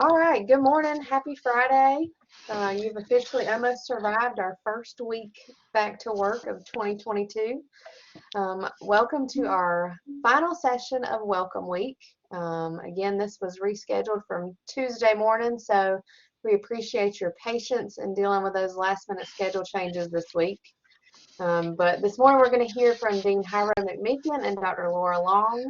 All right, good morning. Happy Friday. You've officially almost survived our first week back to work of 2022. Welcome to our final session of Welcome Week. Again, this was rescheduled from Tuesday morning, so we appreciate your patience in dealing with those last minute schedule changes this week. But this morning we're going to hear from Dean Hyro McMeekin and Dr. Laura Long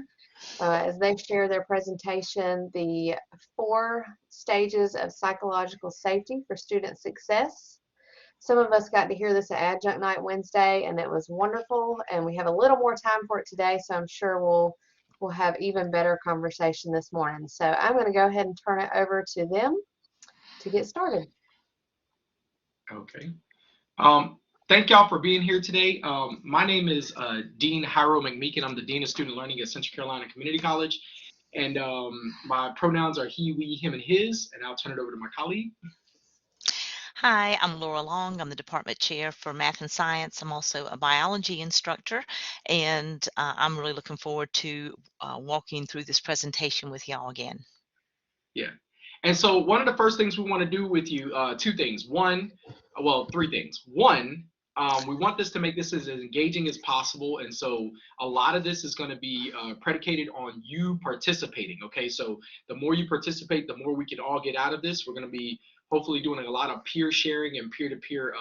as they share their presentation, the 4 stages of psychological safety for student success. Some of us got to hear this at Adjunct Night Wednesday, and it was wonderful. And we have a little more time for it today, so I'm sure we'll have even better conversation this morning. So I'm going to go ahead and turn it over to them to get started. Okay. Thank y'all for being here today. My name is Dean Hyro McMeekin. I'm the Dean of Student Learning at Central Carolina Community College. And my pronouns are he, we, him, and his. And I'll turn it over to my colleague. Hi, I'm Laura Long. I'm the department chair for math and science. I'm also a biology instructor, and I'm really looking forward to walking through this presentation with y'all again. Yeah. And so one of the first things we want to do with you, 2 things. 3 things. One, we want this to make this as engaging as possible. And so a lot of this is going to be predicated on you participating. Okay, so the more you participate, the more we can all get out of this. We're going to be hopefully doing a lot of peer sharing and peer-to-peer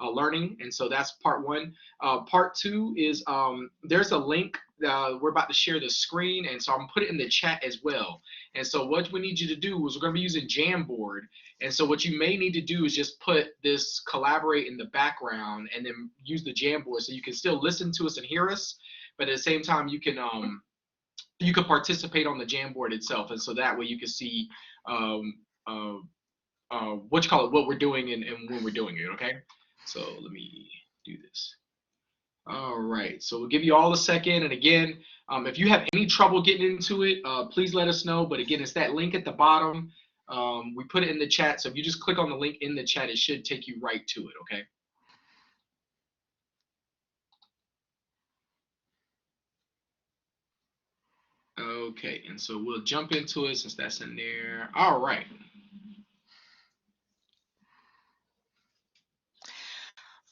learning. And so that's part 1. Part 2 is there's a link. We're about to share the screen, and so I'm going to put it in the chat as well. And so what we need you to do is we're going to be using Jamboard. And so what you may need to do is just put this collaborate in the background and then use the Jamboard so you can still listen to us and hear us, but at the same time you can participate on the Jamboard itself, and so that way you can see what we're doing and when we're doing it. Okay, so let me do this. All right, so we'll give you all a second, and again, if you have any trouble getting into it, please let us know. But again, it's that link at the bottom. We put it in the chat, so if you just click on the link in the chat, it should take you right to it. Okay. Okay, and so we'll jump into it since that's in there. All right.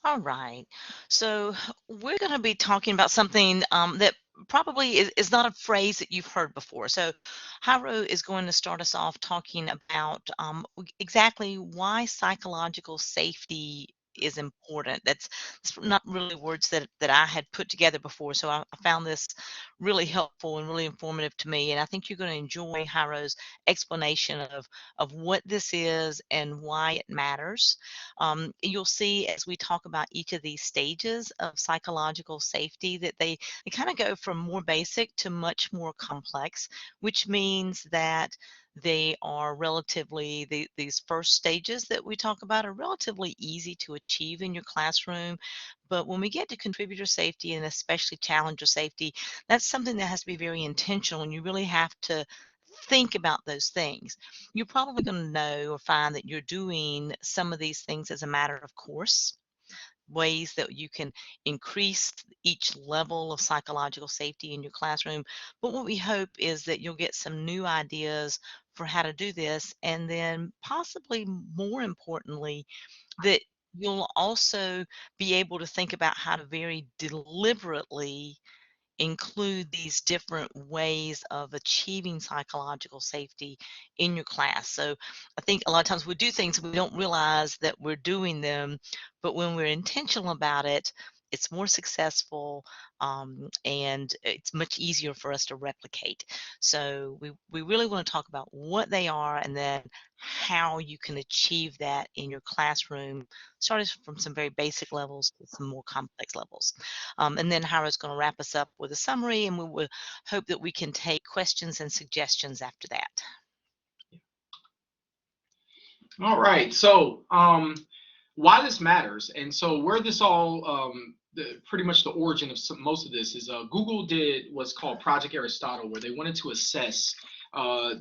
All right, so we're going to be talking about something that probably is not a phrase that you've heard before. So Hyro is going to start us off talking about exactly why psychological safety is important. That's not really words that I had put together before, so I found this really helpful and really informative to me, and I think you're going to enjoy Hyro's explanation of what this is and why it matters. You'll see as we talk about each of these stages of psychological safety that they kind of go from more basic to much more complex, which means that they are relatively, these first stages that we talk about are relatively easy to achieve in your classroom. But when we get to contributor safety and especially challenger safety, that's something that has to be very intentional, and you really have to think about those things. You're probably going to know or find that you're doing some of these things as a matter of course, ways that you can increase each level of psychological safety in your classroom. But what we hope is that you'll get some new ideas for how to do this, and then possibly more importantly, that you'll also be able to think about how to very deliberately include these different ways of achieving psychological safety in your class. So I think a lot of times we do things and we don't realize that we're doing them, but when we're intentional about it, it's more successful, and it's much easier for us to replicate. So we really want to talk about what they are and then how you can achieve that in your classroom, starting from some very basic levels to some more complex levels. And then Hyro's going to wrap us up with a summary, and we will hope that we can take questions and suggestions after that. All right, so why this matters, and so where this all, pretty much the origin of most of this is Google did what's called Project Aristotle, where they wanted to assess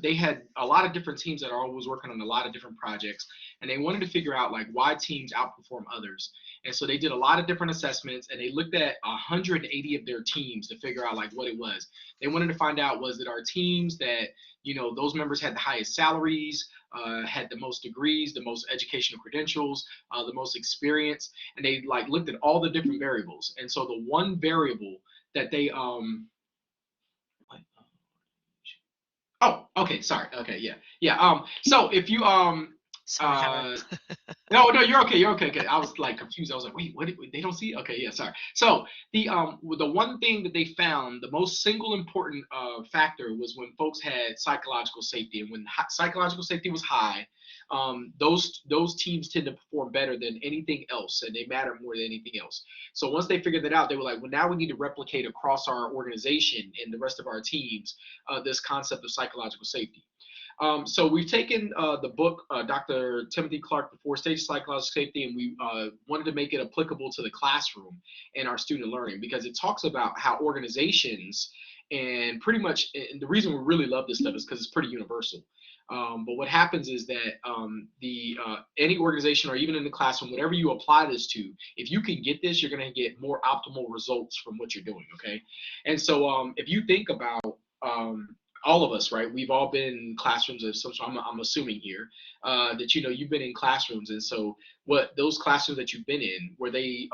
they had a lot of different teams that are always working on a lot of different projects, and they wanted to figure out like why teams outperform others. And so they did a lot of different assessments, and they looked at 180 of their teams to figure out like what it was. They wanted to find out, was it our teams that, those members had the highest salaries, had the most degrees, the most educational credentials, the most experience, and they like looked at all the different variables. And so the one variable that they oh, okay, sorry, okay, yeah. So if you Sorry, Howard. no, you're okay. You're okay. Okay. I was like confused. I was like, wait, what? They don't see? Okay, yeah, sorry. So the one thing that they found, the most single important factor was when folks had psychological safety, and when psychological safety was high, those teams tend to perform better than anything else, and they matter more than anything else. So once they figured that out, they were like, well, now we need to replicate across our organization and the rest of our teams this concept of psychological safety. So we've taken the book, Dr. Timothy Clark, The Four Stages of Psychological Safety, and we wanted to make it applicable to the classroom and our student learning, because it talks about how organizations, and pretty much, and the reason we really love this stuff is because it's pretty universal. But what happens is that any organization, or even in the classroom, whatever you apply this to, if you can get this, you're going to get more optimal results from what you're doing, okay? And so if you think about all of us, right? We've all been in classrooms of some sort. I'm assuming here that you've been in classrooms, and so what those classrooms that you've been in, were they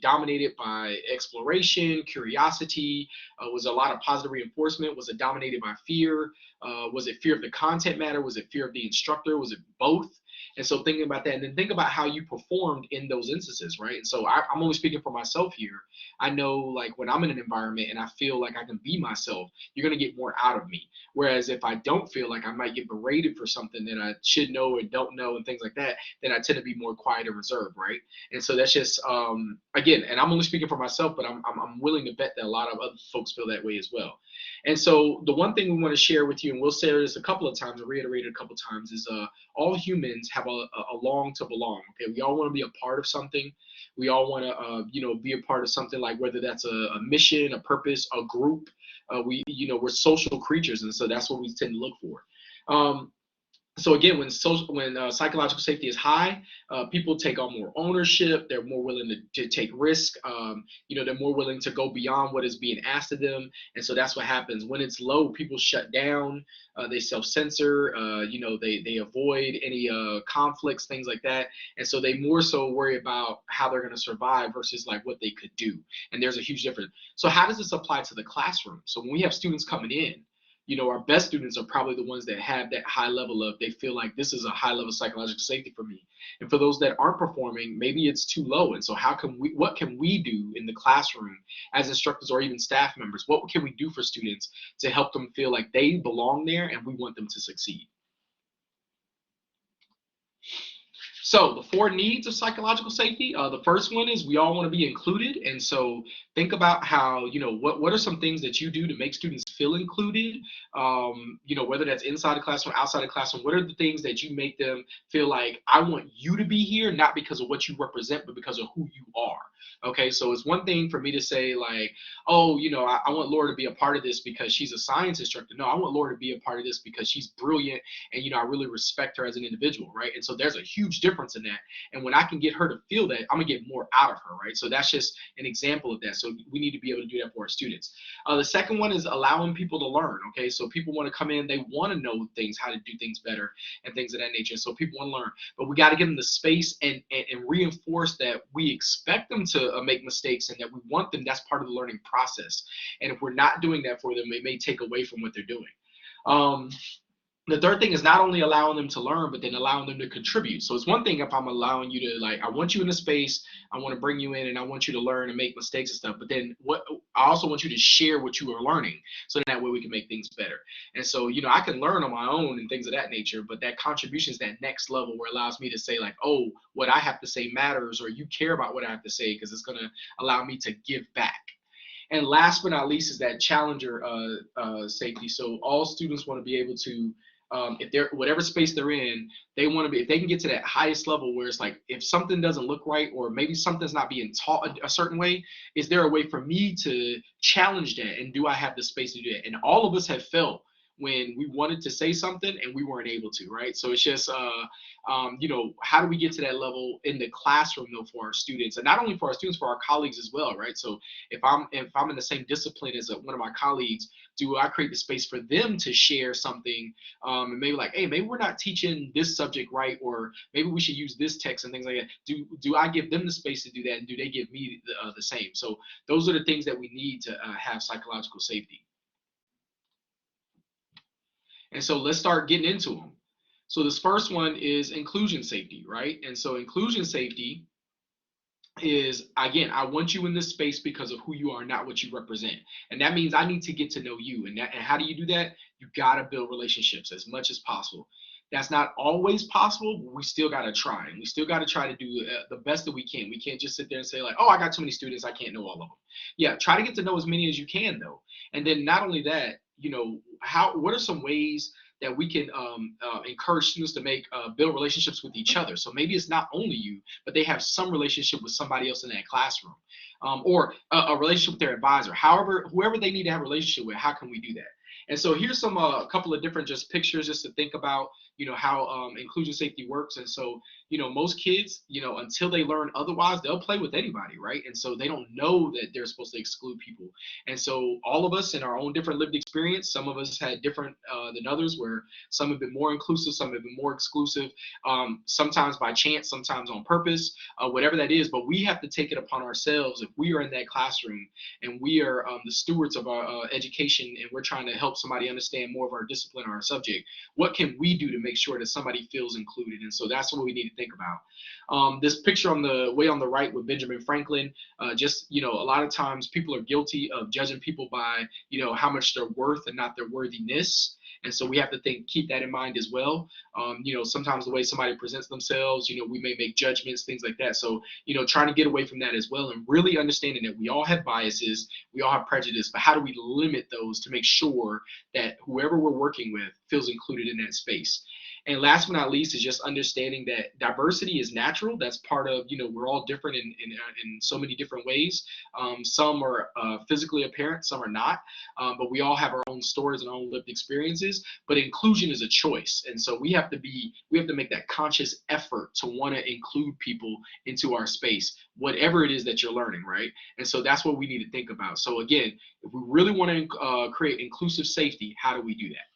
dominated by exploration, curiosity? Was a lot of positive reinforcement? Was it dominated by fear? Was it fear of the content matter? Was it fear of the instructor? Was it both? And so thinking about that, and then think about how you performed in those instances, right? And so I'm only speaking for myself here. I know, like, when I'm in an environment and I feel like I can be myself, you're going to get more out of me. Whereas if I don't feel like I might get berated for something that I should know or don't know and things like that, then I tend to be more quiet and reserved, right? And so that's just, again, and I'm only speaking for myself, but I'm willing to bet that a lot of other folks feel that way as well. And so the one thing we want to share with you, and we'll say this a couple of times and reiterate it a couple of times, is all humans have a long to belong. Okay, we all want to be a part of something. We all want to, be a part of something, like whether that's a mission, a purpose, a group. We're social creatures, and so that's what we tend to look for. So again, when psychological safety is high, people take on more ownership. They're more willing to take risk. They're more willing to go beyond what is being asked of them. And so that's what happens. When it's low, people shut down. They self-censor. They avoid any conflicts, things like that. And so they more so worry about how they're going to survive versus like what they could do. And there's a huge difference. So how does this apply to the classroom? So when we have students coming in, our best students are probably the ones that have that high level of, they feel like this is a high level of psychological safety for me. And for those that aren't performing, maybe it's too low. And so what can we do in the classroom as instructors or even staff members? What can we do for students to help them feel like they belong there and we want them to succeed? So the 4 needs of psychological safety, the first one is we all want to be included. And so think about how, what are some things that you do to make students feel included, whether that's inside the classroom, outside the classroom. What are the things that you make them feel like, I want you to be here, not because of what you represent, but because of who you are. Okay, so it's one thing for me to say like, oh, I want Laura to be a part of this because she's a science instructor. No, I want Laura to be a part of this because she's brilliant and, I really respect her as an individual, right? And so there's a huge difference in that. And when I can get her to feel that, I'm gonna get more out of her, right? So that's just an example of that. So we need to be able to do that for our students. The second one is allowing people to learn, okay? So people want to come in, they want to know things, how to do things better and things of that nature. So people want to learn, but we got to give them the space and reinforce that we expect them to make mistakes and that we want them, that's part of the learning process. And if we're not doing that for them, it may take away from what they're doing. The third thing is not only allowing them to learn, but then allowing them to contribute. So it's one thing if I'm allowing you to, like, I want you in a space, I want to bring you in and I want you to learn and make mistakes and stuff. But then I also want you to share what you are learning, so that way we can make things better. And so, I can learn on my own and things of that nature, but that contribution is that next level where it allows me to say like, oh, what I have to say matters, or you care about what I have to say, because it's going to allow me to give back. And last but not least is that challenger safety. So all students want to be able to, if they're whatever space they're in, they want to be, if they can get to that highest level where it's like, if something doesn't look right, or maybe something's not being taught a certain way, is there a way for me to challenge that? And do I have the space to do that? And all of us have felt when we wanted to say something and we weren't able to, right? So it's just, how do we get to that level in the classroom though for our students, and not only for our students, for our colleagues as well, right? So if I'm in the same discipline as one of my colleagues, do I create the space for them to share something, and maybe like, hey, maybe we're not teaching this subject right, or maybe we should use this text and things like that. Do I give them the space to do that, and do they give me the same? So those are the things that we need to have psychological safety. And so let's start getting into them. So this first one is inclusion safety, right? And so inclusion safety is, again, I want you in this space because of who you are, not what you represent. And that means I need to get to know you. And how do you do that? You got to build relationships as much as possible. That's not always possible, but we still got to try. And we still got to try to do the best that we can. We can't just sit there and say, like, oh, I got too many students, I can't know all of them. Yeah, try to get to know as many as you can, though. And then not only that, what are some ways that we can encourage students to build relationships with each other? So maybe it's not only you, but they have some relationship with somebody else in that classroom, or a relationship with their advisor. However, whoever they need to have a relationship with, how can we do that? And so here's some a couple of different just pictures just to think about, how inclusion safety works. And so, most kids, until they learn otherwise, they'll play with anybody, right? And so they don't know that they're supposed to exclude people. And so all of us in our own different lived experience, some of us had different than others, where some have been more inclusive, some have been more exclusive, sometimes by chance, sometimes on purpose, whatever that is. But we have to take it upon ourselves, if we are in that classroom and we are the stewards of our education, and we're trying to help somebody understand more of our discipline or our subject, what can we do to make sure that somebody feels included? And so that's what we need to think about. This picture on the way on the right with Benjamin Franklin, a lot of times people are guilty of judging people by, how much they're worth and not their worthiness. And so we have to keep that in mind as well. Sometimes the way somebody presents themselves, we may make judgments, things like that. So, trying to get away from that as well, and really understanding that we all have biases, we all have prejudice, but how do we limit those to make sure that whoever we're working with feels included in that space? And last but not least is just understanding that diversity is natural. That's part of, we're all different in so many different ways. Some are physically apparent, some are not, but we all have our own stories and our own lived experiences. But inclusion is a choice, and so we have to make that conscious effort to want to include people into our space, whatever it is that you're learning, right? And so that's what we need to think about. So again, if we really want to create inclusive safety, how do we do that?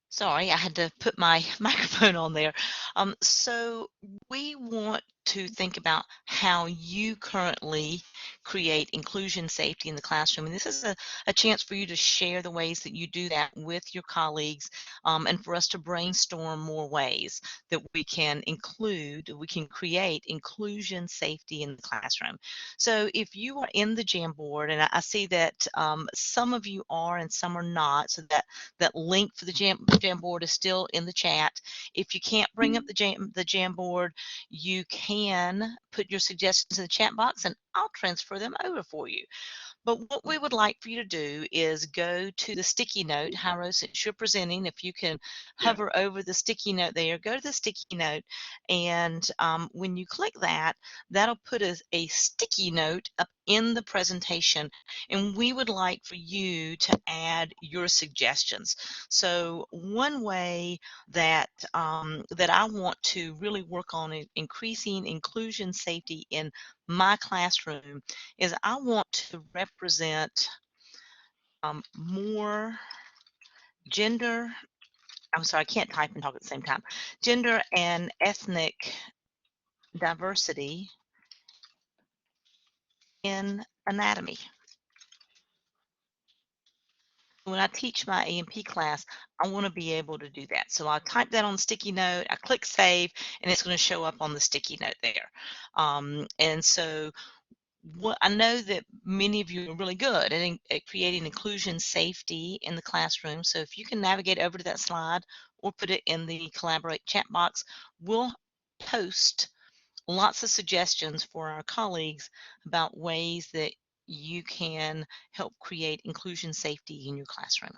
Sorry, I had to put my microphone on there. So we want to think about how you currently create inclusion safety in the classroom. And this is a chance for you to share the ways that you do that with your colleagues, and for us to brainstorm more ways that we can create inclusion safety in the classroom. So if you are in the Jamboard, and I see that some of you are and some are not, so that link for the Jamboard is still in the chat. If you can't bring up the Jamboard, you can put your suggestions in the chat box and I'll transfer them over for you. But what we would like for you to do is go to the sticky note. Jairo, since you're presenting, if you can hover over the sticky note there, go to the sticky note, and when you click that, that'll put a sticky note up in the presentation, and we would like for you to add your suggestions. So one way that that I want to really work on increasing inclusion safety in my classroom is I want to represent more gender, I'm sorry, I can't type and talk at the same time, gender and ethnic diversity in anatomy. When I teach my A&P class, I want to be able to do that. So I type that on the sticky note, I click save, and it's going to show up on the sticky note there. And so I know that many of you are really good at creating inclusion safety in the classroom. So if you can navigate over to that slide or put it in the Collaborate chat box, we'll post lots of suggestions for our colleagues about ways that you can help create inclusion safety in your classroom.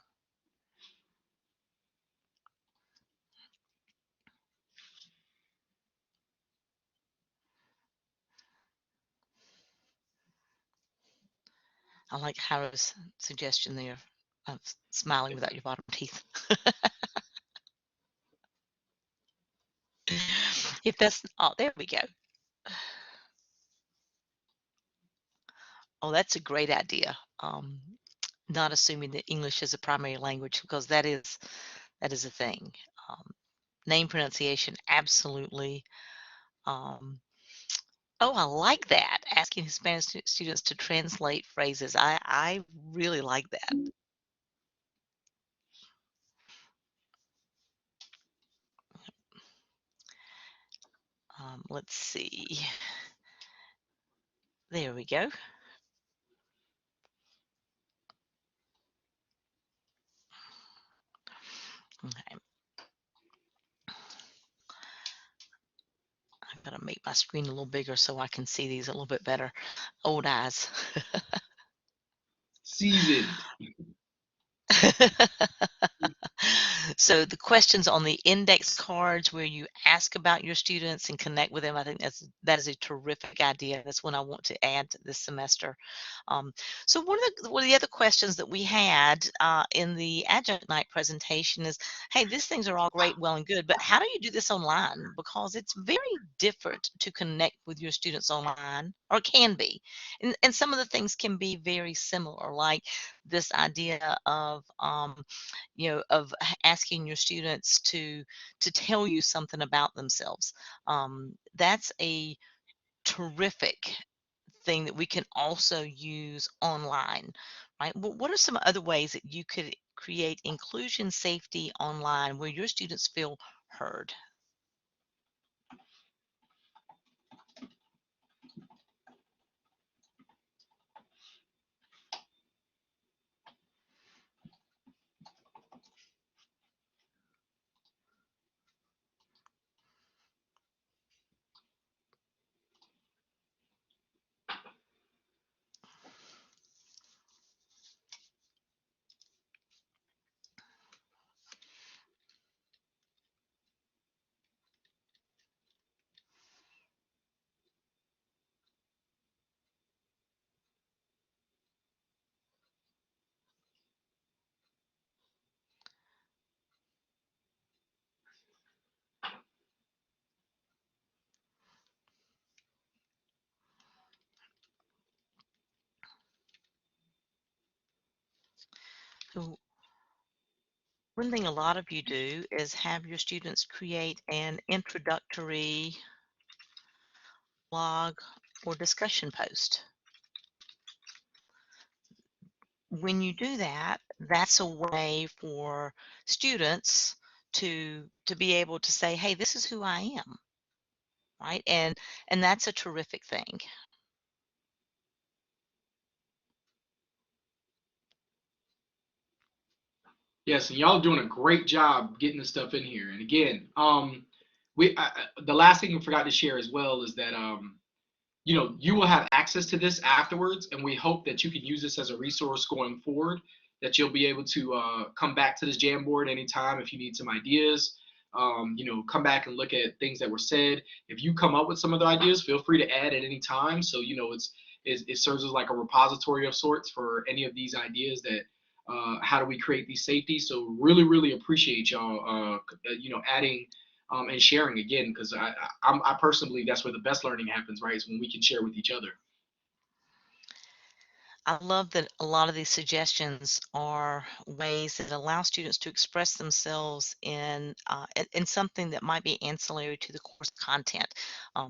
I like Harrow's suggestion there of smiling without your bottom teeth. If that's, oh, there we go. Oh, that's a great idea. Not assuming that English is a primary language, because that is a thing. Um, Name pronunciation, absolutely. Um, oh, I like that. Asking Hispanic students to translate phrases. I really like that. Let's see. There we go. Okay. I've got to make my screen a little bigger so I can see these a little bit better. Old eyes. Seasoned. So the questions on the index cards where you ask about your students and connect with them, I think that is a terrific idea. That's one I want to add to this semester. So one of the other questions that we had in the adjunct night presentation is, hey, these things are all great, well and good, but how do you do this online? Because it's very different to connect with your students online, or can be, and some of the things can be very similar, like this idea of asking your students to tell you something about themselves. That's a terrific thing that we can also use online, right? What are some other ways that you could create inclusion safety online where your students feel heard? So one thing a lot of you do is have your students create an introductory blog or discussion post. When you do that, that's a way for students to be able to say, "Hey, this is who I am," right? And that's a terrific thing. Yes, and y'all doing a great job getting this stuff in here. And again, the last thing we forgot to share as well is that you will have access to this afterwards, and we hope that you can use this as a resource going forward. That you'll be able to come back to this Jamboard anytime if you need some ideas. Come back and look at things that were said. If you come up with some other ideas, feel free to add at any time. So it serves as like a repository of sorts for any of these ideas that how do we create these safeties. So really appreciate y'all adding and sharing again, because I personally believe that's where the best learning happens, right? Is when we can share with each other. I love that a lot of these suggestions are ways that allow students to express themselves in something that might be ancillary to the course content,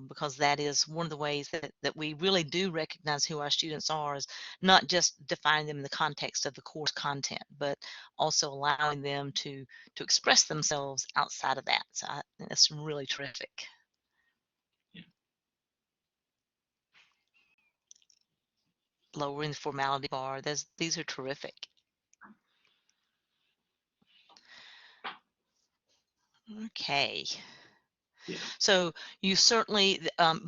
because that is one of the ways that we really do recognize who our students are, is not just defining them in the context of the course content, but also allowing them to express themselves outside of that. So I think that's really terrific. Lowering the formality bar, these are terrific. Okay. Yeah. So you certainly,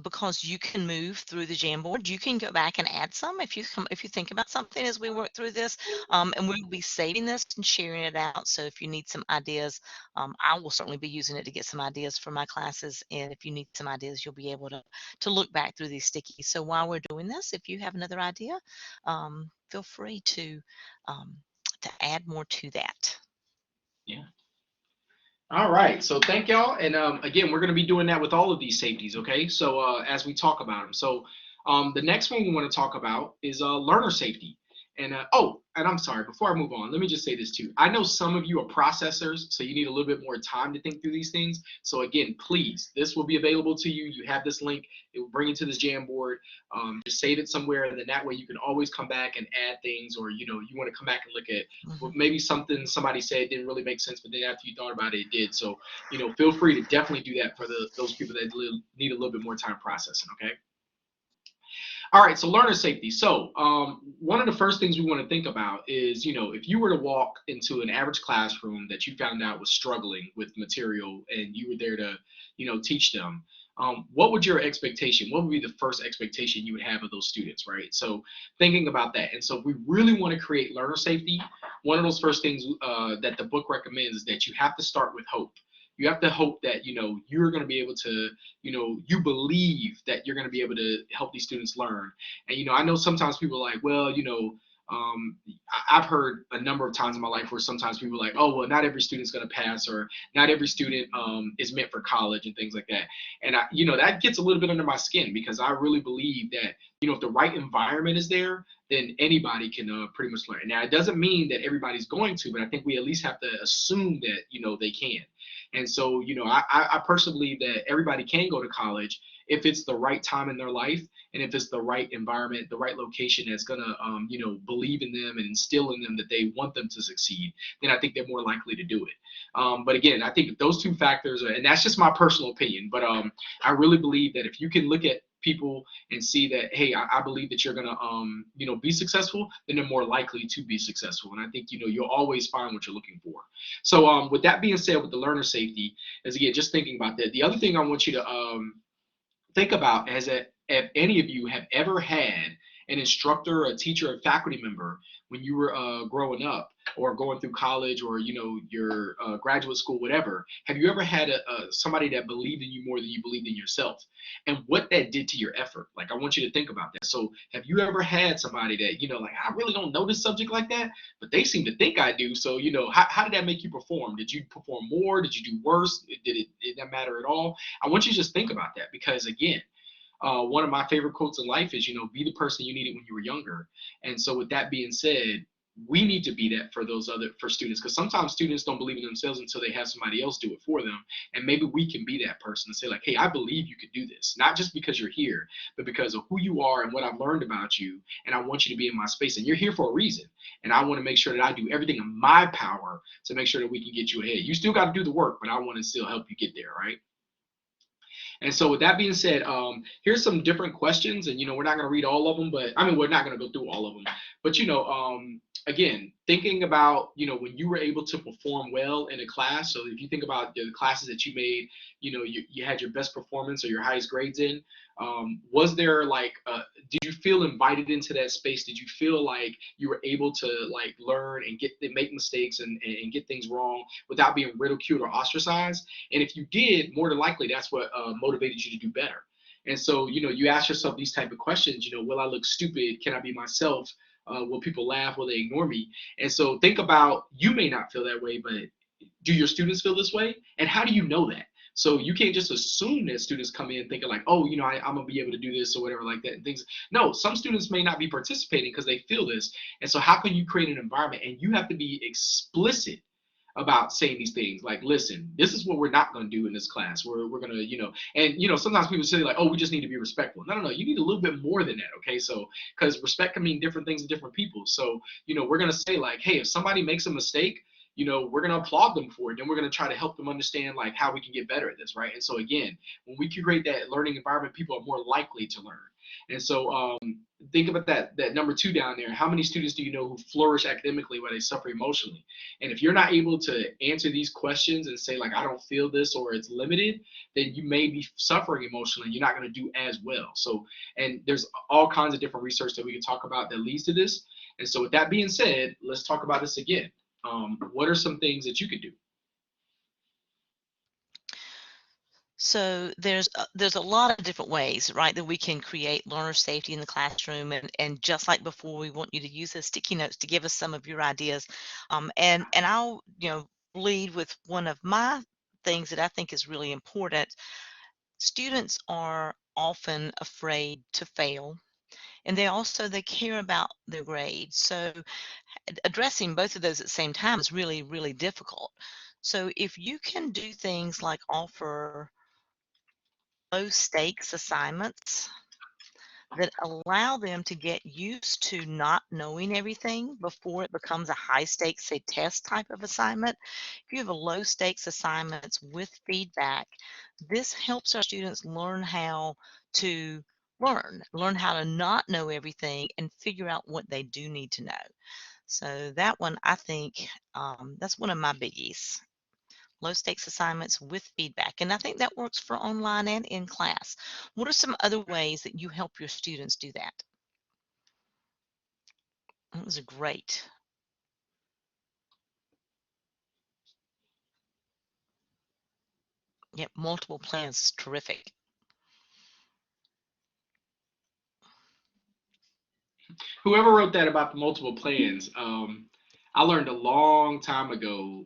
because you can move through the Jamboard, you can go back and add some if you think about something as we work through this, and we will be saving this and sharing it out. So if you need some ideas, I will certainly be using it to get some ideas for my classes. And if you need some ideas, you'll be able to look back through these stickies. So while we're doing this, if you have another idea, feel free um, to add more to that. Yeah. All right, so thank y'all, and again, we're going to be doing that with all of these safeties, okay? So as we talk about them, so the next one we want to talk about is learner safety. And oh, and I'm sorry, before I move on, let me just say this too. I know some of you are processors, so you need a little bit more time to think through these things. So again, please, this will be available to you. You have this link. It will bring you to this Jamboard. Just save it somewhere, and then that way you can always come back and add things, or you want to come back and look at Mhm. maybe something somebody said didn't really make sense, but then after you thought about it, it did. So feel free to definitely do that for those people that need a little bit more time processing. Okay. All right, so learner safety. So one of the first things we want to think about is, if you were to walk into an average classroom that you found out was struggling with material and you were there to, teach them, what would your expectation, what would be the first expectation you would have of those students, right? So thinking about that. And so if we really want to create learner safety, one of those first things that the book recommends is that you have to start with hope. You have to hope that, you're going to be able to, you believe that you're going to be able to help these students learn. And, I know sometimes people are like, well, I've heard a number of times in my life where sometimes people are like, oh, well, not every student's going to pass, or not every student is meant for college and things like that. And, that gets a little bit under my skin, because I really believe that, if the right environment is there, then anybody can pretty much learn. Now, it doesn't mean that everybody's going to, but I think we at least have to assume that, they can. And so, I personally believe that everybody can go to college if it's the right time in their life, and if it's the right environment, the right location that's gonna, believe in them and instill in them that they want them to succeed. Then I think they're more likely to do it. But again, I think those two factors, and that's just my personal opinion. But I really believe that if you can look at people and see that, hey, I believe that you're gonna, be successful, then they're more likely to be successful. And I think, you'll always find what you're looking for. So with that being said, with the learner safety, is again just thinking about that. The other thing I want you to think about is that if any of you have ever had an instructor, a teacher, a faculty member when you were growing up, or going through college, or your graduate school, whatever. Have you ever had somebody that believed in you more than you believed in yourself, and what that did to your effort? Like, I want you to think about that. So have you ever had somebody that, like, I really don't know this subject like that, but they seem to think I do. So how did that make you perform? Did you perform more? Did you do worse? Did that matter at all? I want you to just think about that, because again, one of my favorite quotes in life is, be the person you needed when you were younger. And so with that being said, we need to be that for students, because sometimes students don't believe in themselves until they have somebody else do it for them. And maybe we can be that person and say, like, hey, I believe you could do this, not just because you're here, but because of who you are and what I've learned about you. And I want you to be in my space, and you're here for a reason. And I want to make sure that I do everything in my power to make sure that we can get you ahead. You still got to do the work, but I want to still help you get there, right? And so with that being said, here's some different questions, and we're not going to read all of them, but I mean, we're not going to go through all of them. But again, thinking about when you were able to perform well in a class. So if you think about the classes that you made, you had your best performance or your highest grades in. Was there like, did you feel invited into that space? Did you feel like you were able to like learn and make mistakes and get things wrong without being ridiculed or ostracized? And if you did, more than likely, that's what motivated you to do better. And so, you ask yourself these type of questions, will I look stupid? Can I be myself? Will people laugh? Will they ignore me? And so think about, you may not feel that way, but do your students feel this way? And how do you know that? So you can't just assume that students come in thinking like, oh, I'm gonna be able to do this or whatever like that and things. No, some students may not be participating because they feel this. And so how can you create an environment? And you have to be explicit about saying these things like, listen, this is what we're not going to do in this class. We're going to, and sometimes people say like, oh, we just need to be respectful. No, you need a little bit more than that. Okay. So, because respect can mean different things to different people. So, we're going to say like, hey, if somebody makes a mistake, we're going to applaud them for it. Then we're going to try to help them understand like how we can get better at this. Right. And so again, when we can create that learning environment, people are more likely to learn. And so think about that number 2 down there. How many students do you know who flourish academically while they suffer emotionally? And if you're not able to answer these questions and say like I don't feel this or it's limited, then you may be suffering emotionally. You're not going to do as well. So, and there's all kinds of different research that we can talk about that leads to this. And so with that being said, let's talk about this again. What are some things that you could do? So there's a lot of different ways, right, that we can create learner safety in the classroom, and just like before, we want you to use the sticky notes to give us some of your ideas, and I'll lead with one of my things that I think is really important. Students are often afraid to fail, and they care about their grades. So addressing both of those at the same time is really, really difficult. So if you can do things like offer low stakes assignments that allow them to get used to not knowing everything before it becomes a high stakes, say, test type of assignment. If you have a low stakes assignments with feedback, this helps our students learn how to learn how to not know everything and figure out what they do need to know. So that one, I think, that's one of my biggies. Low stakes assignments with feedback. And I think that works for online and in class. What are some other ways that you help your students do that? That was a great. Yep, multiple plans is terrific. Whoever wrote that about the multiple plans, I learned a long time ago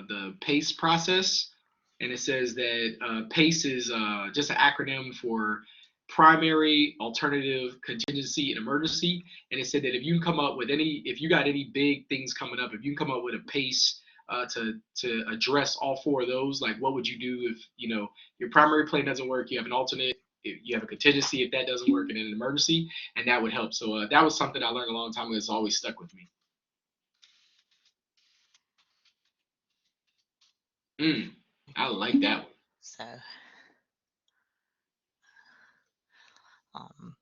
the PACE process, and it says that PACE is just an acronym for primary, alternative, contingency, and emergency. And it said that if you got any big things coming up, if you can come up with a PACE to address all 4 of those, like what would you do if your primary plan doesn't work, you have an alternate, if you have a contingency if that doesn't work, and then an emergency, and that would help. So that was something I learned a long time ago. It's always stuck with me. I like that one. So, um,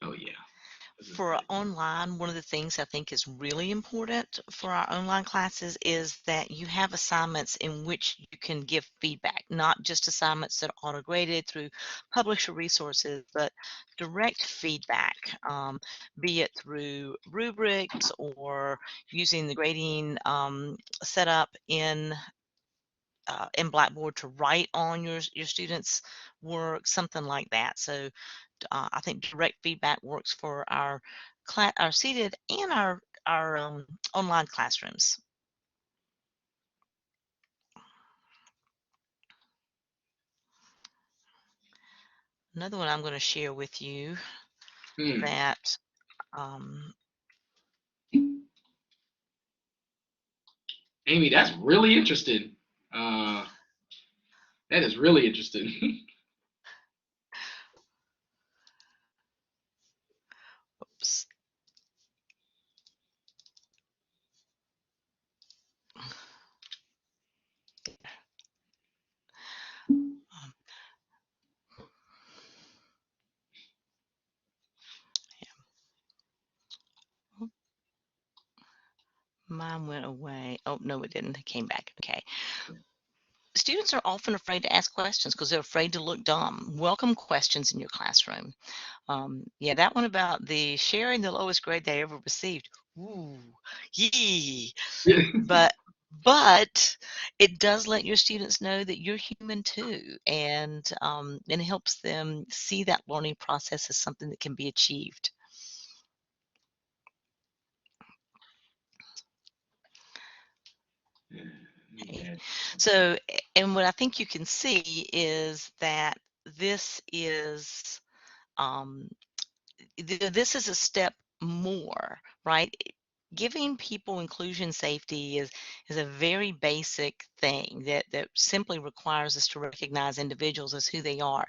Oh yeah. for online, one of the things I think is really important for our online classes is that you have assignments in which you can give feedback, not just assignments that are auto-graded through publisher resources, but direct feedback, be it through rubrics or using the grading setup in Blackboard to write on your students' work, something like that. So I think direct feedback works for our seated and our online classrooms. Another one I'm going to share with you that Amy, that's really interesting. That is really interesting. oops. Mine went away. Oh, no, it didn't. It came back. Okay. Students are often afraid to ask questions because they're afraid to look dumb. Welcome questions in your classroom. Yeah, that one about the sharing the lowest grade they ever received. Ooh, yee. But it does let your students know that you're human too, and it helps them see that learning process as something that can be achieved. Okay. So, and what I think you can see is that this is um, this is a step more, right? Giving people inclusion safety is a very basic thing that simply requires us to recognize individuals as who they are.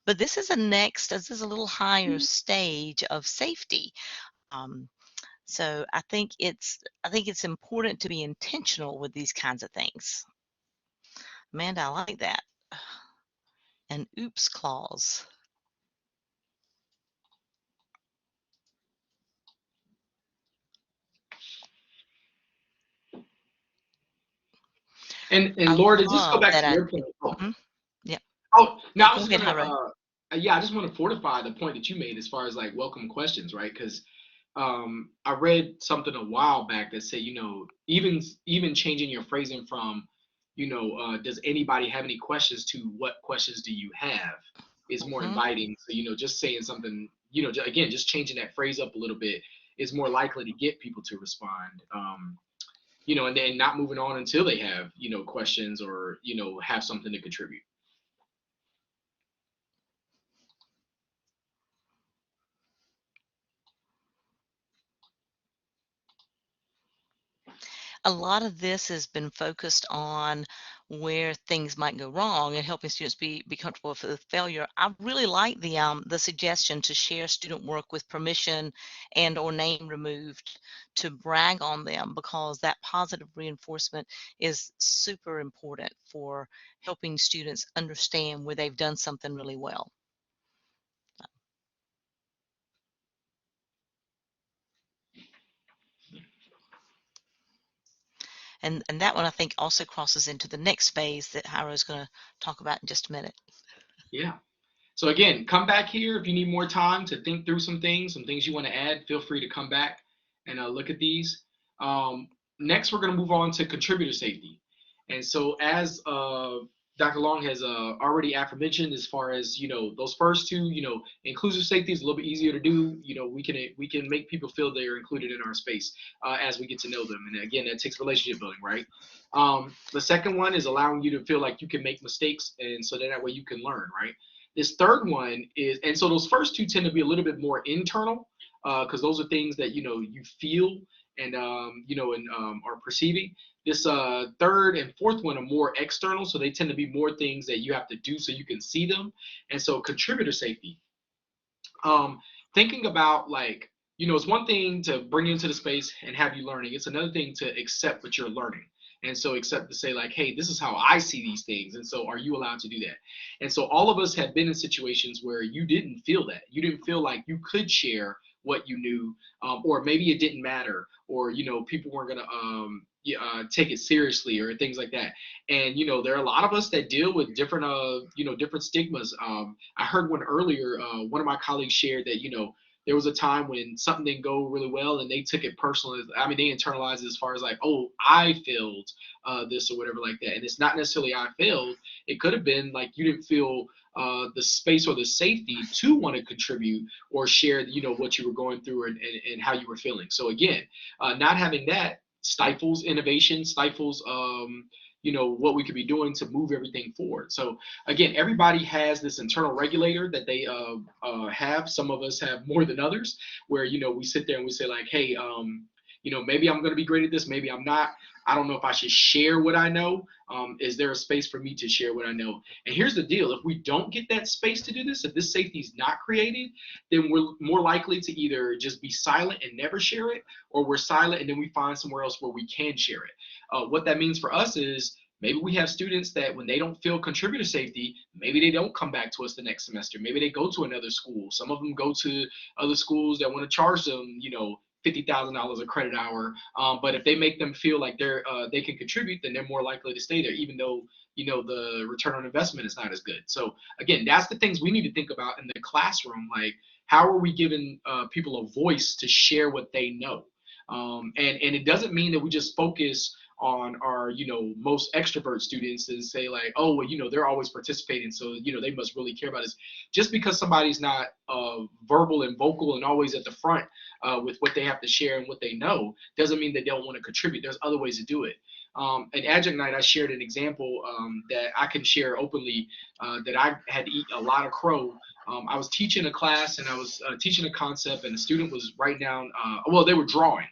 But this is this is a little higher stage of safety. Um, so I think it's important to be intentional with these kinds of things. Amanda, I like that. an oops clause. And I Laura, to just go love back that to I your point. Oh, mhm, yeah, oh, yeah, now I was go just ahead, gonna, Hiro. yeah, I just want to fortify the point that you made as far as like welcome questions, right? Because I read something a while back that said, even changing your phrasing from, does anybody have any questions to what questions do you have is more Mhm. inviting. So, just saying something, again, just changing that phrase up a little bit is more likely to get people to respond. And then not moving on until they have, questions or, have something to contribute. A lot of this has been focused on where things might go wrong and helping students be comfortable with the failure. I really like the suggestion to share student work with permission and or name removed to brag on them, because that positive reinforcement is super important for helping students understand where they've done something really well. And that one I think also crosses into the next phase that Hiro is going to talk about in just a minute. Yeah. So again, come back here if you need more time to think through some things you want to add. Feel free to come back and look at these. Next, we're going to move on to contributor safety. And so, as Dr. Long has already aforementioned, as far as those first two, inclusive safety is a little bit easier to do. We can make people feel they are included in our space as we get to know them. And again, that takes relationship building, right? The second one is allowing you to feel like you can make mistakes, and so that way you can learn, right? This third one is, and so those first two tend to be a little bit more internal, because those are things that you feel and are perceiving. This third and fourth one are more external, so they tend to be more things that you have to do so you can see them. And so contributor safety, um, thinking about like, it's one thing to bring you into the space and have you learning. It's another thing to accept what you're learning. And so accept to say like, hey, this is how I see these things. And so are you allowed to do that? And so all of us have been in situations where you didn't feel that. You didn't feel like you could share what you knew, or maybe it didn't matter, or, people weren't going to take it seriously or things like that. And, there are a lot of us that deal with different, different stigmas. I heard one earlier. One of my colleagues shared that there was a time when something didn't go really well, and they took it personally. I mean, they internalized it as far as like, oh, I failed this or whatever like that. And it's not necessarily I failed. It could have been like you didn't feel the space or the safety to want to contribute or share, what you were going through and how you were feeling. So again, not having that stifles innovation, stifles what we could be doing to move everything forward. So again, everybody has this internal regulator that they have. Some of us have more than others, where we sit there and we say like, hey, maybe I'm going to be great at this, maybe I'm not. I don't know if I should share what I know. Is there a space for me to share what I know? And here's the deal: if we don't get that space to do this, if this safety is not created, then we're more likely to either just be silent and never share it, or we're silent and then we find somewhere else where we can share it. What that means for us is maybe we have students that when they don't feel contributor safety, maybe they don't come back to us the next semester. Maybe they go to another school. Some of them go to other schools that want to charge them, $50,000 a credit hour. But if they make them feel like they can contribute, then they're more likely to stay there, even though the return on investment is not as good. So again, that's the things we need to think about in the classroom. Like, how are we giving people a voice to share what they know? And it doesn't mean that we just focus on our most extrovert students and say like, oh well, they're always participating, so they must really care about us. Just because somebody's not verbal and vocal and always at the front with what they have to share and what they know doesn't mean they don't want to contribute. There's other ways to do it. At Adjunct Night, I shared an example that I can share openly, that I had to eat a lot of crow. I was teaching a class and I was teaching a concept, and the student was writing down, well, they were drawing.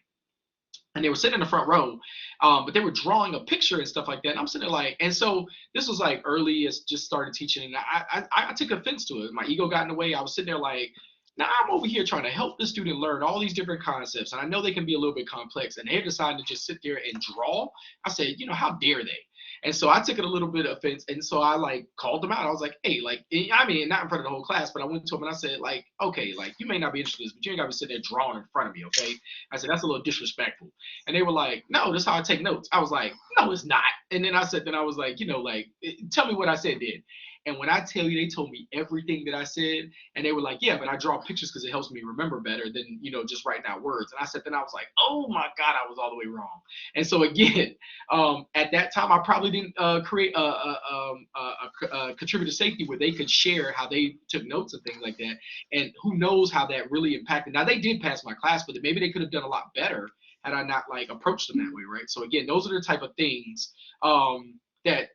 And they were sitting in the front row, but they were drawing a picture and stuff like that. And I'm sitting there like, and so this was like early as just started teaching, and I took offense to it. My ego got in the way. I was sitting there like, now I'm over here trying to help the student learn all these different concepts, and I know they can be a little bit complex, and they decided to just sit there and draw. I said, how dare they? And so I took it a little bit of offense. And so I like called them out. I was like, hey, like, I mean, not in front of the whole class, but I went to them and I said, like, okay, like, you may not be interested in this, but you ain't got to be sitting there drawing in front of me, okay? I said, that's a little disrespectful. And they were like, no, this is how I take notes. I was like, no, it's not. And then I was like, like, tell me what I said then. And when I tell you, they told me everything that I said, and they were like, yeah, but I draw pictures because it helps me remember better than, just writing out words. And I said, then I was like, oh my God, I was all the way wrong. And so again, at that time, I probably didn't create a contributor safety where they could share how they took notes and things like that. And who knows how that really impacted. Now they did pass my class, but maybe they could have done a lot better had I not like approached them that way, right? So again, those are the type of things that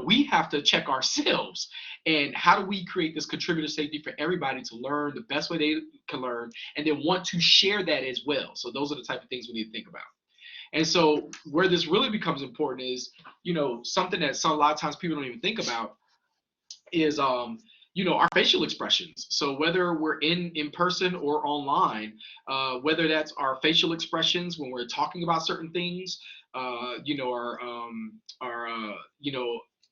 we have to check ourselves. And how do we create this contributor safety for everybody to learn the best way they can learn, and then want to share that as well? So those are the type of things we need to think about. And so where this really becomes important is, something that a lot of times people don't even think about is, our facial expressions. So whether we're in person or online, whether that's our facial expressions when we're talking about certain things,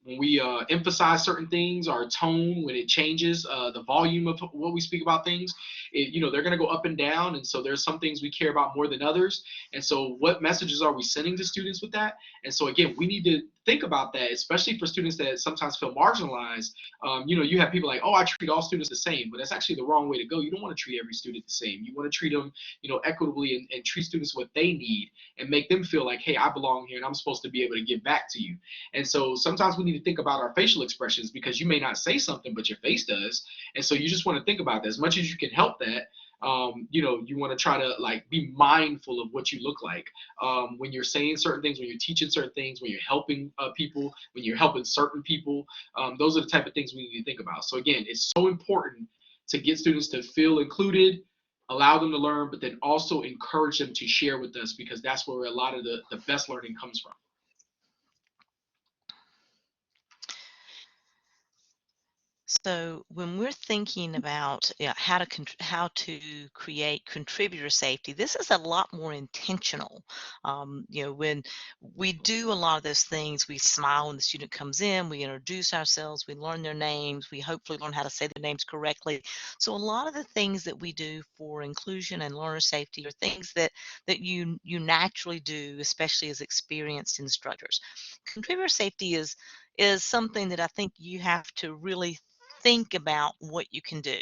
when we emphasize certain things, our tone when it changes, the volume of what we speak about things, they're going to go up and down. And so there's some things we care about more than others. And so what messages are we sending to students with that? And so again, we need to think about that, especially for students that sometimes feel marginalized. You have people like, oh, I treat all students the same, but that's actually the wrong way to go. You don't want to treat every student the same. You want to treat them, equitably, and treat students what they need and make them feel like, hey, I belong here and I'm supposed to be able to give back to you. And so sometimes we need to think about our facial expressions, because you may not say something, but your face does. And so you just want to think about that as much as you can help that. You want to try to like be mindful of what you look like when you're saying certain things, when you're teaching certain things, when you're helping people, when you're helping certain people. Those are the type of things we need to think about. So again, it's so important to get students to feel included, allow them to learn, but then also encourage them to share with us, because that's where a lot of the best learning comes from. So when we're thinking about how to create contributor safety, this is a lot more intentional. When we do a lot of those things, we smile when the student comes in, we introduce ourselves, we learn their names, we hopefully learn how to say their names correctly. So a lot of the things that we do for inclusion and learner safety are things that you naturally do, especially as experienced instructors. Contributor safety is something that I think you have to really think about what you can do.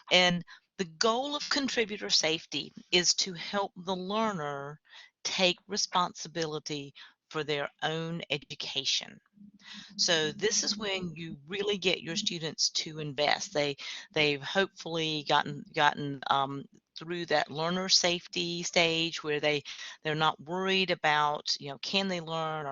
And the goal of contributor safety is to help the learner take responsibility for their own education. So this is when you really get your students to invest. They've hopefully gotten through that learner safety stage where they're not worried about, can they learn,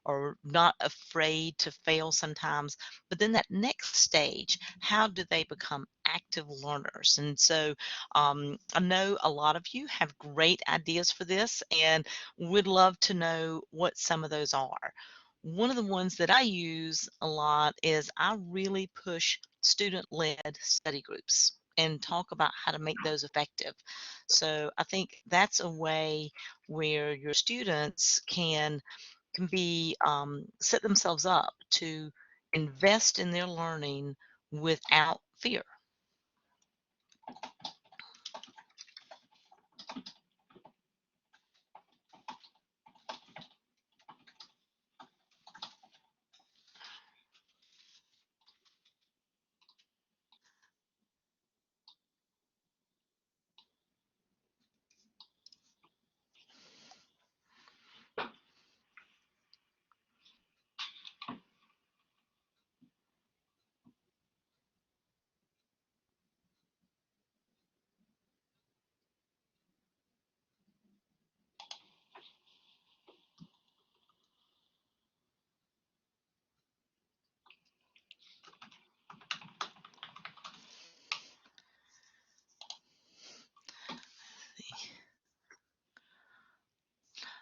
or not afraid to fail sometimes. But then that next stage, how do they become active learners? And so I know a lot of you have great ideas for this, and would love to know what some of those are. One of the ones that I use a lot is I really push student-led study groups and talk about how to make those effective. So I think that's a way where your students can be set themselves up to invest in their learning without fear.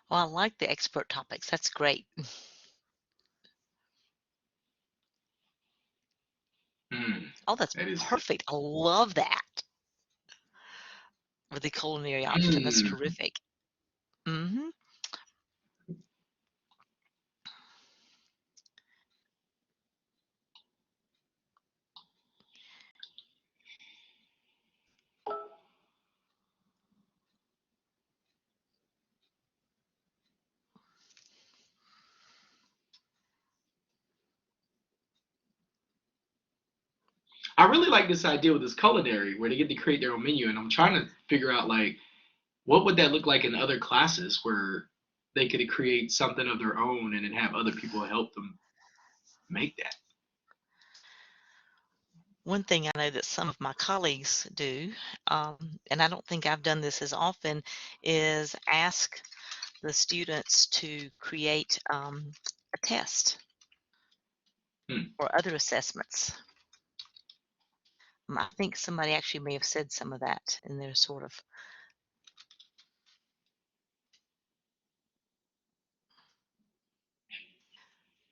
Well, I like the expert topics. That's great. Oh, that's That is good. perfect. I love that with the culinary option. That's terrific. Hmm I really like this idea with this culinary where they get to create their own menu, and I'm trying to figure out like what would that look like in other classes where they could create something of their own and then have other people help them make that. One thing I know that some of my colleagues do, and I don't think I've done this as often, is ask the students to create a test Hmm. or other assessments. I think somebody actually may have said some of that in their sort of.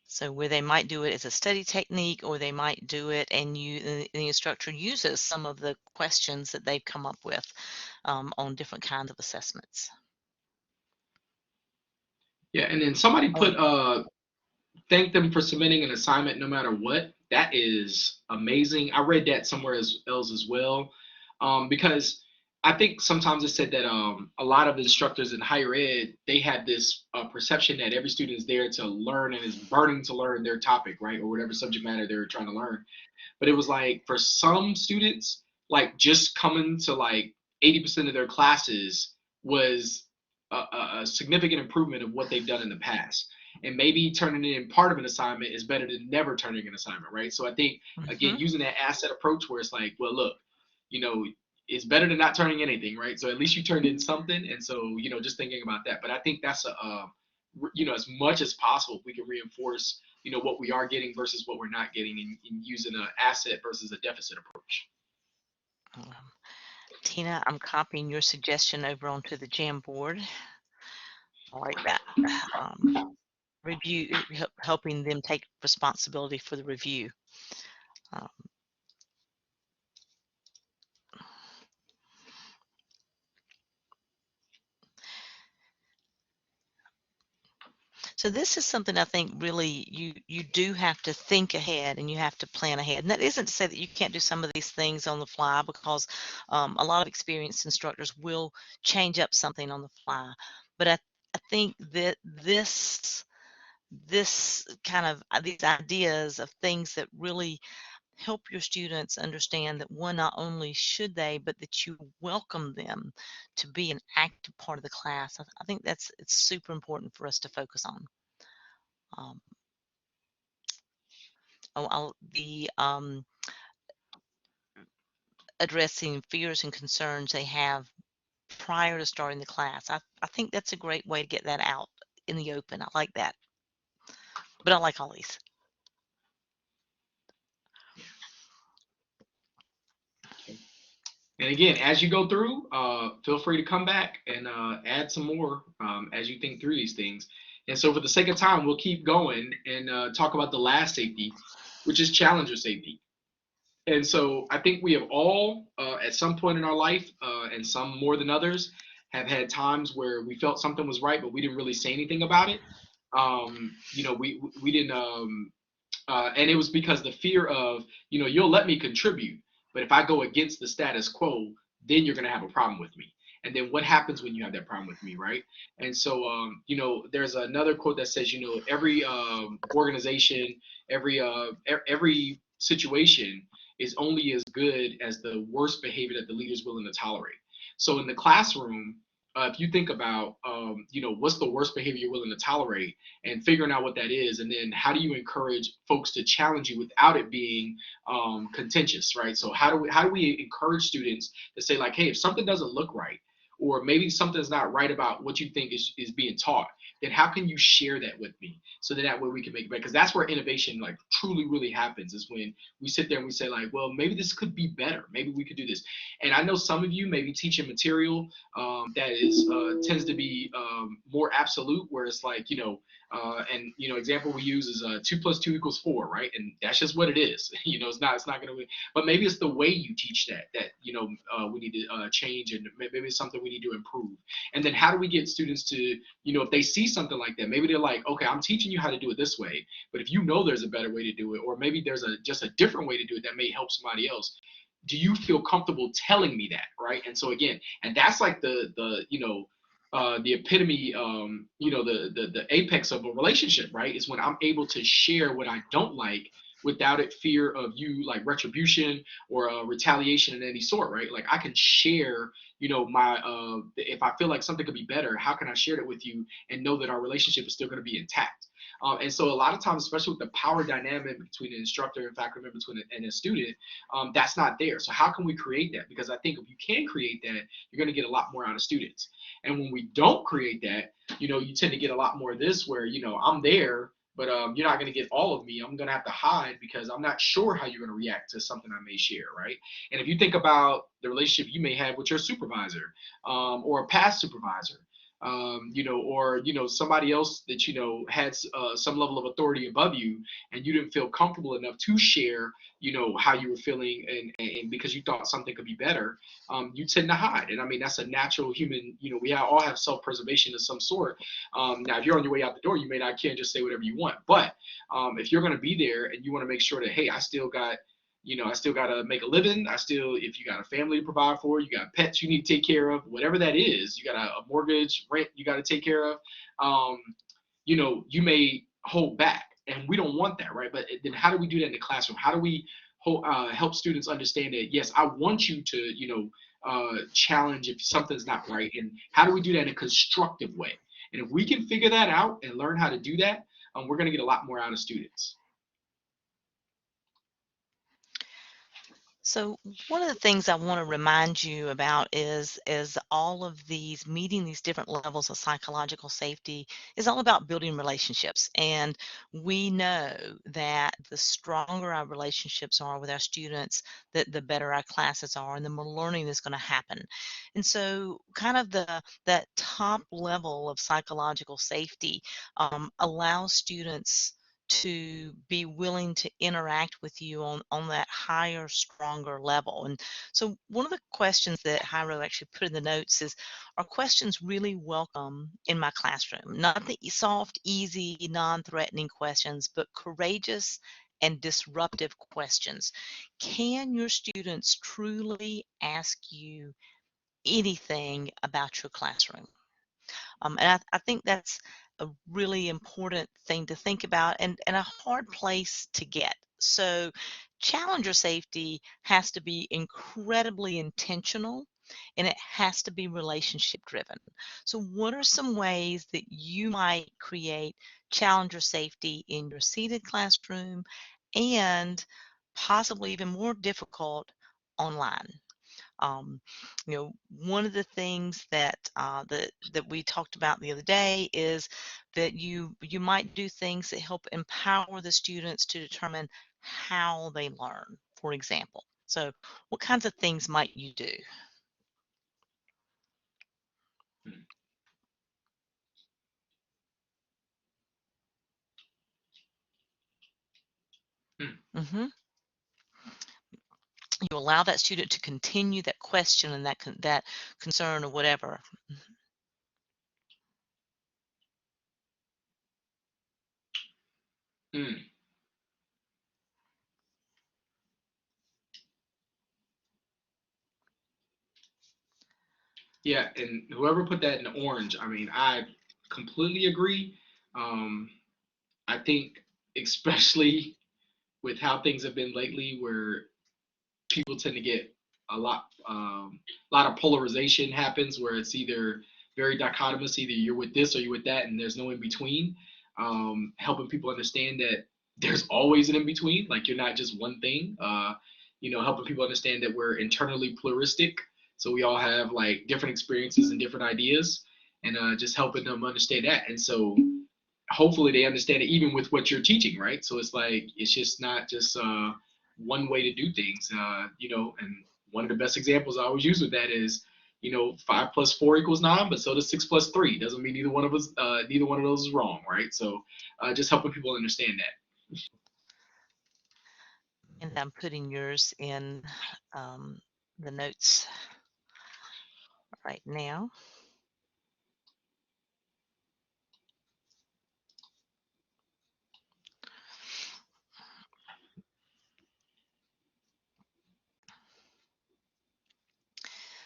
So where they might do it as a study technique, or they might do it and the instructor uses some of the questions that they've come up with on different kinds of assessments. Yeah, and then somebody Oh, put thank them for submitting an assignment no matter what. That is amazing. I read that somewhere else as well, because I think sometimes it said that a lot of instructors in higher ed they have this perception that every student is there to learn and is burning to learn their topic, right, or whatever subject matter they're trying to learn. But it was like for some students, like just coming to like 80% of their classes was a significant improvement of what they've done in the past. And maybe turning in part of an assignment is better than never turning an assignment, right? So I think again, mhm. using that asset approach where it's like, well, look, you know, it's better than not turning anything, right? So at least you turned in something, and so just thinking about that. But I think that's as much as possible, we can reinforce what we are getting versus what we're not getting in using an asset versus a deficit approach. Um, Tina, I'm copying your suggestion over onto the Jamboard. I like that. Review, helping them take responsibility for the review. Um, So this is something I think really you do have to think ahead and you have to plan ahead. And that isn't to say that you can't do some of these things on the fly, because a lot of experienced instructors will change up something on the fly. But I think that this kind of these ideas of things that really help your students understand that, one, not only should they, but that you welcome them to be an active part of the class. I think it's super important for us to focus on. Um, the addressing fears and concerns they have prior to starting the class. I think that's a great way to get that out in the open. I like that. But I like all these. And again, as you go through, feel free to come back and add some more as you think through these things. And so, for the sake of time, we'll keep going and talk about the last safety, which is challenger safety. And so, I think we have all, at some point in our life, and some more than others, have had times where we felt something was right, but we didn't really say anything about it. We didn't. And it was because the fear of, you'll let me contribute, but if I go against the status quo, then you're going to have a problem with me. And then what happens when you have that problem with me, right? And so, there's another quote that says, every organization, every situation is only as good as the worst behavior that the leader is willing to tolerate. So in the classroom, if you think about, what's the worst behavior you're willing to tolerate, and figuring out what that is, and then how do you encourage folks to challenge you without it being contentious, right? So how do we encourage students to say like, hey, if something doesn't look right, or maybe something's not right about what you think is being taught, then how can you share that with me so that way we can make it better? Because that's where innovation like truly really happens, is when we sit there and we say like, well, maybe this could be better, maybe we could do this. And I know some of you may be teaching material that is tends to be more absolute, where it's like, and example we use is 2 + 2 = 4, right? And that's just what it is. It's not going to be, but maybe it's the way you teach that we need to change, and maybe it's something we need to improve. And then how do we get students to, if they see something like that, maybe they're like, okay, I'm teaching you how to do it this way, but if there's a better way to do it, or maybe there's just a different way to do it that may help somebody else, do you feel comfortable telling me that, right? And so again, and that's like the epitome, the apex of a relationship, right? Is when I'm able to share what I don't like without it fear of you like retribution or retaliation in any sort, right? Like I can share, my if I feel like something could be better, how can I share it with you and know that our relationship is still going to be intact? And so a lot of times, especially with the power dynamic between an instructor and faculty member and a student, that's not there. So how can we create that? Because I think if you can create that, you're going to get a lot more out of students. And when we don't create that, you tend to get a lot more of this where, I'm there, but you're not going to get all of me. I'm going to have to hide because I'm not sure how you're going to react to something I may share, right? And if you think about the relationship you may have with your supervisor or a past supervisor, or somebody else that had some level of authority above you, and you didn't feel comfortable enough to share, how you were feeling, and because you thought something could be better, you tend to hide. And I mean that's a natural human. We all have self-preservation of some sort. Now, if you're on your way out the door, you may not care, just say whatever you want. But if you're going to be there and you want to make sure that, hey, I still got to make a living. If you got a family to provide for, you got pets you need to take care of, whatever that is, you got a mortgage, rent you got to take care of, you may hold back. And we don't want that, right? But then how do we do that in the classroom? How do we help students understand that, yes, I want you to, challenge if something's not right? And how do we do that in a constructive way? And if we can figure that out and learn how to do that, we're going to get a lot more out of students. So one of the things I want to remind you about is all of these meeting these different levels of psychological safety is all about building relationships. And we know that the stronger our relationships are with our students, that the better our classes are and the more learning is going to happen. And so kind of that top level of psychological safety allows students to be willing to interact with you on that higher, stronger level. And so one of the questions that Jairo actually put in the notes is, are questions really welcome in my classroom? Not the soft, easy, non-threatening questions, but courageous and disruptive questions. Can your students truly ask you anything about your classroom? And I think that's a really important thing to think about, and a hard place to get. So challenger safety has to be incredibly intentional, and it has to be relationship driven. So what are some ways that you might create challenger safety in your seated classroom, and possibly even more difficult online? Um, One of the things that we talked about the other day is that you might do things that help empower the students to determine how they learn, for example. So, what kinds of things might you do? hmm You allow that student to continue that question and that concern or whatever. Mm. Yeah, and whoever put that in orange, I mean, I completely agree. Um, I think, especially with how things have been lately, where people tend to get a lot of polarization happens, where it's either very dichotomous, either you're with this or you're with that, and there's no in between. Helping people understand that there's always an in between, like you're not just one thing. Helping people understand that we're internally pluralistic, so we all have like different experiences and different ideas, and just helping them understand that. And so hopefully they understand it even with what you're teaching, right? So it's like it's just not just one way to do things, and one of the best examples I always use with that is, 5 + 4 = 9, but so does 6 + 3. Doesn't mean neither one of those is wrong, right? So just helping people understand that. And I'm putting yours in the notes right now.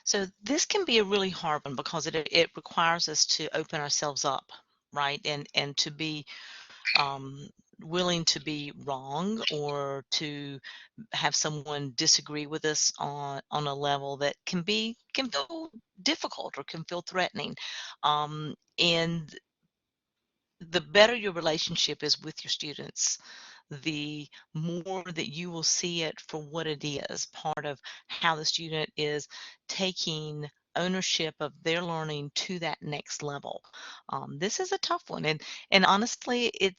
So this can be a really hard one because it requires us to open ourselves up, right? And to be um, willing to be wrong or to have someone disagree with us on a level that can feel difficult or can feel threatening. And the better your relationship is with your students, the more that you will see it for what it is, part of how the student is taking ownership of their learning to that next level. This is a tough one, and honestly, it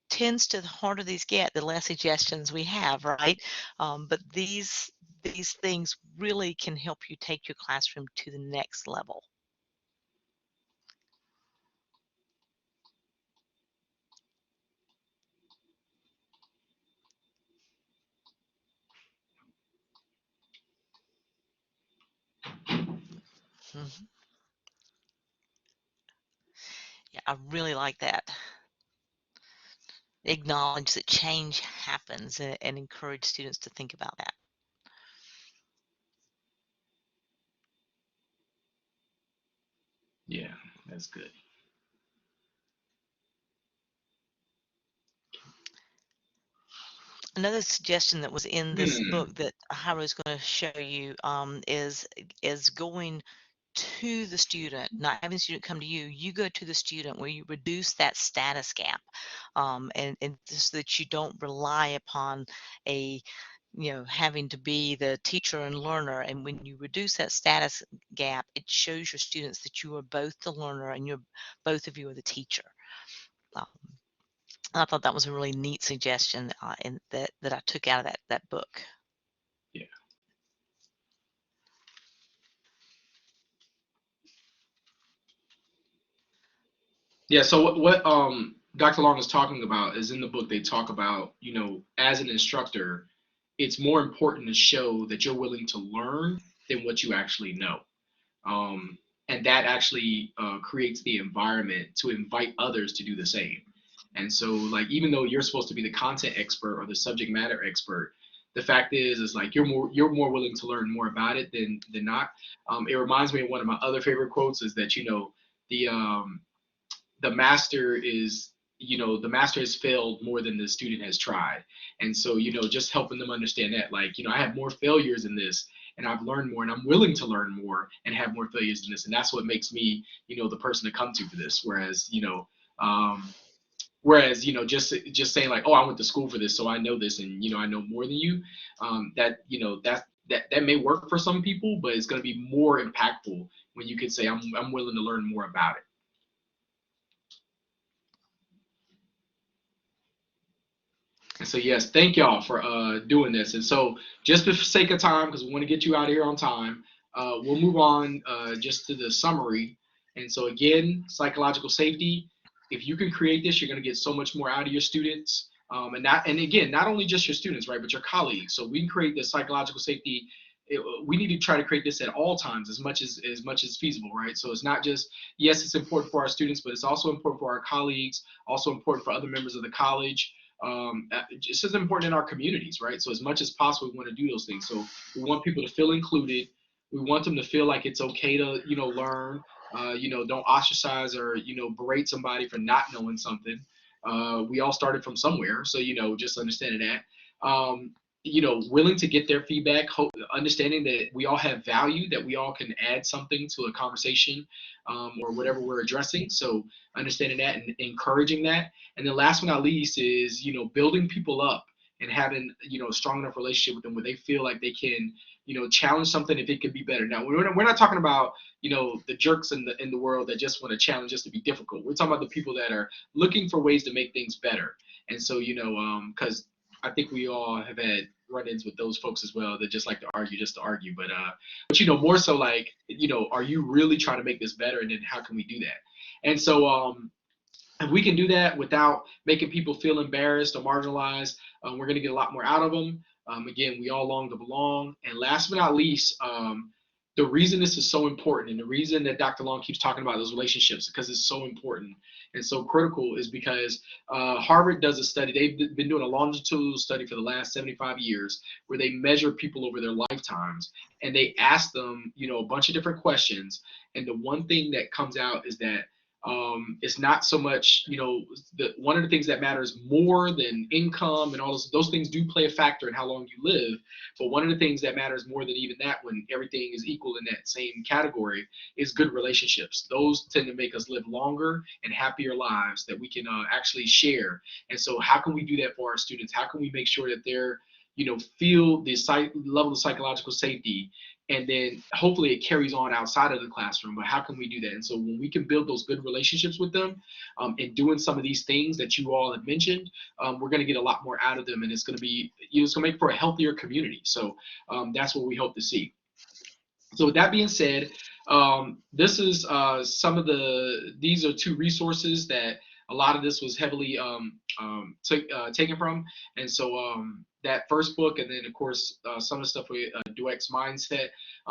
tends to, the harder these get, the less suggestions we have, right? But these things really can help you take your classroom to the next level. Mhm. Yeah, I really like that. Acknowledge that change happens and encourage students to think about that. Yeah, that's good. Another suggestion that was in this Hmm. book that Hiro is going to show you is going to the student, not having the student come to you. You go to the student where you reduce that status gap, and so that you don't rely upon a having to be the teacher and learner. And when you reduce that status gap, it shows your students that you are both the learner and you're both of you are the teacher. Um, I thought that was a really neat suggestion, and that I took out of that book. Yeah. Yeah. So what Dr. Long is talking about is in the book. They talk about, as an instructor, it's more important to show that you're willing to learn than what you actually know. Um, and that actually creates the environment to invite others to do the same. And so, like, even though you're supposed to be the content expert or the subject matter expert, the fact is like you're more willing to learn more about it than not. It reminds me of one of my other favorite quotes is that the master is the master has failed more than the student has tried. And so, just helping them understand that, like, I have more failures in this and I've learned more and I'm willing to learn more and have more failures in this, and that's what makes me the person to come to for this. Um just saying like, oh, I went to school for this so I know this, and I know more than you. That may work for some people, but it's going to be more impactful when you could say I'm willing to learn more about it. And so, yes, thank y'all for doing this. And so, just for sake of time, because we want to get you out of here on time, we'll move on just to the summary. And so, again, psychological safety. If you can create this, you're going to get so much more out of your students. And again, not only just your students, right, but your colleagues. So we can create this psychological safety. We need to try to create this at all times, as much as feasible, right? So it's not just, yes, it's important for our students, but it's also important for our colleagues, also important for other members of the college, just as important in our communities, right? So as much as possible, we want to do those things. So we want people to feel included. We want them to feel like it's okay to, learn. Don't ostracize or berate somebody for not knowing something. We all started from somewhere, so just understanding that. Willing to get their feedback, understanding that we all have value, that we all can add something to a conversation or whatever we're addressing. So understanding that and encouraging that. And then last but not least is, building people up and having, a strong enough relationship with them where they feel like they can, challenge something if it could be better. Now, we're not talking about, the jerks in the world that just want to challenge just to be difficult. We're talking about the people that are looking for ways to make things better. And so, because I think we all have had run-ins with those folks as well that just like to argue just to argue. But more so like, are you really trying to make this better? And then how can we do that? And so, if we can do that without making people feel embarrassed or marginalized, we're going to get a lot more out of them. Again, we all long to belong. And last but not least, the reason this is so important and the reason that Dr. Long keeps talking about those relationships because it's so important and so critical is because Harvard does a study. They've been doing a longitudinal study for the last 75 years where they measure people over their lifetimes and they ask them, a bunch of different questions. And the one thing that comes out is that It's not so much, one of the things that matters more than income and all those things do play a factor in how long you live. But one of the things that matters more than even that, when everything is equal in that same category, is good relationships. Those tend to make us live longer and happier lives that we can actually share. And so how can we do that for our students? How can we make sure that they're, feel the level of psychological safety, and then hopefully it carries on outside of the classroom? But how can we do that? And so when we can build those good relationships with them, and doing some of these things that you all have mentioned, we're going to get a lot more out of them, and it's going to be, it's going to make for a healthier community. So that's what we hope to see. So with that being said, this is these are two resources that a lot of this was heavily taken from. And so that first book, and then of course some of the stuff with Dweck's Mindset.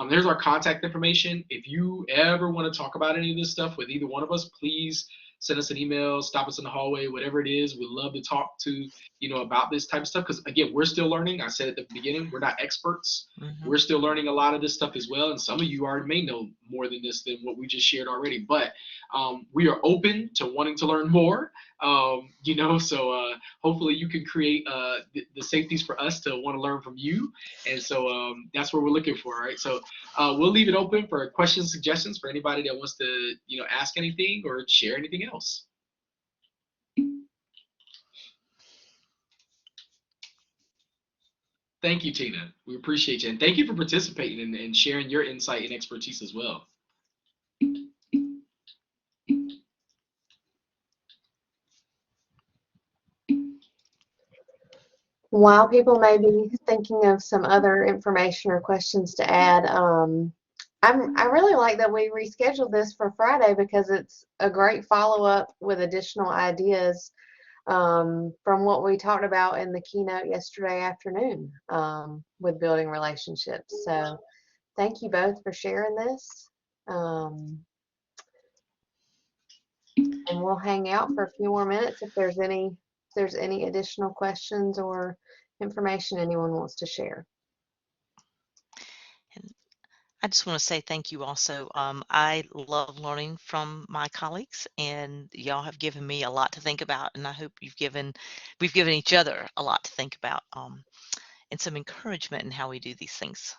There's our contact information. If you ever want to talk about any of this stuff with either one of us, please send us an email, stop us in the hallway, whatever it is. We'd love to talk to, about this type of stuff. Because again, we're still learning. I said at the beginning, we're not experts. Mhm. We're still learning a lot of this stuff as well. And some of you already may know more than what we just shared already. But we are open to wanting to learn more. So hopefully you can create the safeties for us to want to learn from you. And so that's what we're looking for. All right. So we'll leave it open for questions, suggestions for anybody that wants to, ask anything or share anything else. Thank you, Tina. We appreciate you. And thank you for participating and sharing your insight and expertise as well. While people may be thinking of some other information or questions to add, I really like that we rescheduled this for Friday, because it's a great follow-up with additional ideas from what we talked about in the keynote yesterday afternoon with building relationships. So thank you both for sharing this. And we'll hang out for a few more minutes if there's any additional questions or information anyone wants to share. And I just want to say thank you also. I love learning from my colleagues, and y'all have given me a lot to think about, and I hope we've given each other a lot to think about, and some encouragement in how we do these things.